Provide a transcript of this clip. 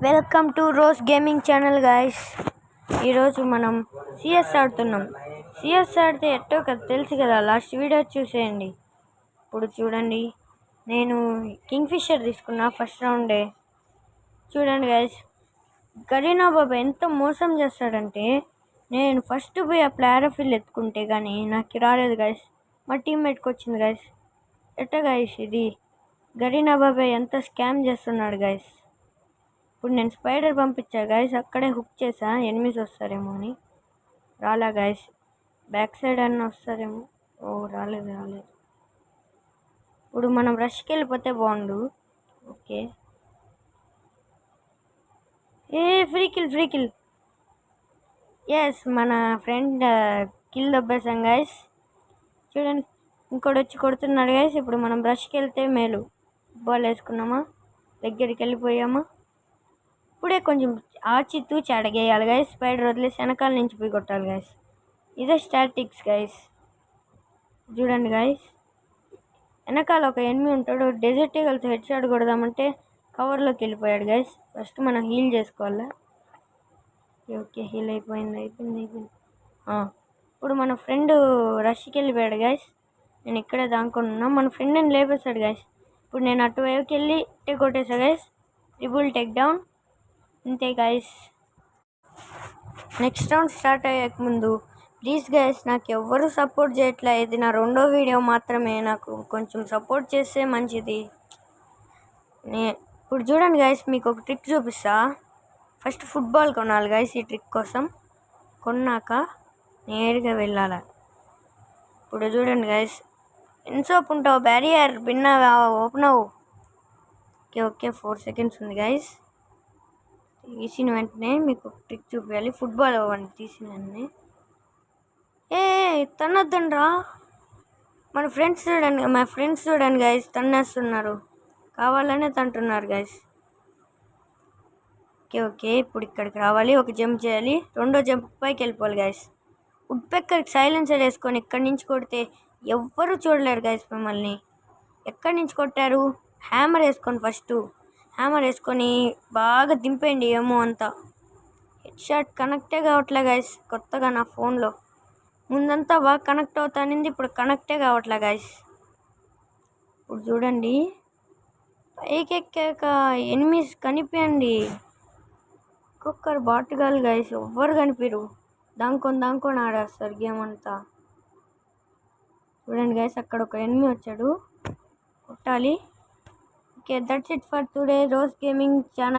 Welcome to rose gaming channel guys. ఈరోజు మనం CS ఆడుతున్నాం. సిఎస్ ఆడితే ఎట్టో కదా తెలుసు కదా, లాస్ట్ వీడియో చూసేయండి. ఇప్పుడు చూడండి, నేను కింగ్ ఫిషర్ తీసుకున్నా ఫస్ట్ రౌండే. చూడండి గైస్, గరీనా బాబా ఎంత మోసం చేస్తాడంటే, నేను ఫస్ట్ పోయి ఆ ప్లేయర్ ఫీల్ ఎత్తుకుంటే కానీ నాకు రాలేదు గైస్, మా టీమ్మేట్కి వచ్చింది గైస్. ఎట్ట గైస్ ఇది, గరీనా బాబా ఎంత స్కామ్ చేస్తున్నాడు గైస్. ఇప్పుడు నేను స్పైడర్ పంపించా గైస్, అక్కడే హుక్ చేసా ఎనిమిస్ వస్తారేమో అని. రాలే గైస్, బ్యాక్ సైడ్ అన్న వస్తారేమో. ఓ రాలేదు. ఇప్పుడు మనం రష్కి వెళ్ళిపోతే బాగుండు. ఓకే, ఏ ఫ్రీ కిల్. ఎస్, మన ఫ్రెండ్ కిల్ దొబ్బేసాం గైస్. చూడండి, ఇంకోటి వచ్చి కొడుతున్నాడు గైస్. ఇప్పుడు మనం రష్కి వెళ్తే మేలు. బాల్ వేసుకున్నామా, దగ్గరికి వెళ్ళిపోయామా. ఇప్పుడే కొంచెం ఆచి తూచి అడగేయాలి గైస్. స్పైడర్ వదిలేసి వెనకాల నుంచి పోయి కొట్టాలి గైస్. ఇదే స్టాటిక్స్ గైస్. చూడండి గైస్, వెనకాల ఒక ఎనిమి ఉంటాడు. డెజర్ట్ ఈగల్తో హెడ్ షాట్ కొడదామంటే కవర్లోకి వెళ్ళిపోయాడు గైస్. ఫస్ట్ మనం హీల్ చేసుకోవాలి. ఓకే, హీల్ అయిపోయింది. ఇప్పుడు మన ఫ్రెండ్ రష్కి వెళ్ళిపోయాడు గైస్. నేను ఇక్కడే దానుకున్నా. మన ఫ్రెండ్ని లేపేశాడు గైస్. ఇప్పుడు నేను అటువైపుకి వెళ్ళి కొట్టేసా గైస్. Triple take down. అంతే గైస్. నెక్స్ట్ రౌండ్ స్టార్ట్ అయ్యేక ముందు ప్లీజ్ గైస్, నాకు ఎవ్వరూ సపోర్ట్ చేయట్లే. ఇది నా రెండో వీడియో మాత్రమే, నాకు కొంచెం సపోర్ట్ చేస్తే మంచిది. ఇప్పుడు చూడండి గైస్, మీకు ఒక ట్రిక్ చూపిస్తా. ఫస్ట్ ఫుట్బాల్ కొనాలి గైస్. ఈ ట్రిక్ కోసం కొన్నాక నేరుగా వెళ్ళాలి. ఇప్పుడు చూడండి గైస్, ఎన్సోప్ ఉంటావు, బ్యారియర్ బిన్నావా, ఓపెన్ అవ్వు. ఓకే 4 seconds ఉంది గైస్. తీసిన వెంటనే మీకు ట్రిక్ చూపించాలి. ఫుట్బాల్ అవ్వండి తీసిన వెంటనే. తన్నొద్దండి రా. మా ఫ్రెండ్స్ చూడండి గైస్, తన్నేస్తున్నారు, కావాలనే తంటున్నారు గైస్. ఓకే, ఇప్పుడు ఇక్కడికి రావాలి, ఒక జంప్ చేయాలి, రెండో జంప్ పైకి వెళ్ళిపోవాలి గైస్. వుడ్ పెక్కర్కి సైలెన్సర్ వేసుకొని ఇక్కడి నుంచి కొడితే ఎవ్వరూ చూడలేరు గైస్ మిమ్మల్ని. ఎక్కడి నుంచి కొట్టారు, హ్యామర్ వేసుకొని ఫస్ట్ హ్యామర్ వేసుకొని బాగా దింపేయండి. ఏమో అంతా హెడ్ షాట్ కనెక్టే కావట్లే గైస్. కొత్తగా నా ఫోన్లో ముందంతా బాగా కనెక్ట్ అవుతానింది, ఇప్పుడు కనెక్టే కావట్లే గైస్. ఇప్పుడు చూడండి, పైకి ఎక్కాక ఎనిమిస్ కనిపించండి. ఒక్కొక్కరు బాటుగాలు గైస్, ఎవ్వరు కనిపిరు. దాంకొని ఆడేస్తారు గేమ్ అంతా. చూడండి గైస్, అక్కడ ఒక ఎనిమి వచ్చాడు, కొట్టాలి. Okay, that's it for today rose gaming channel.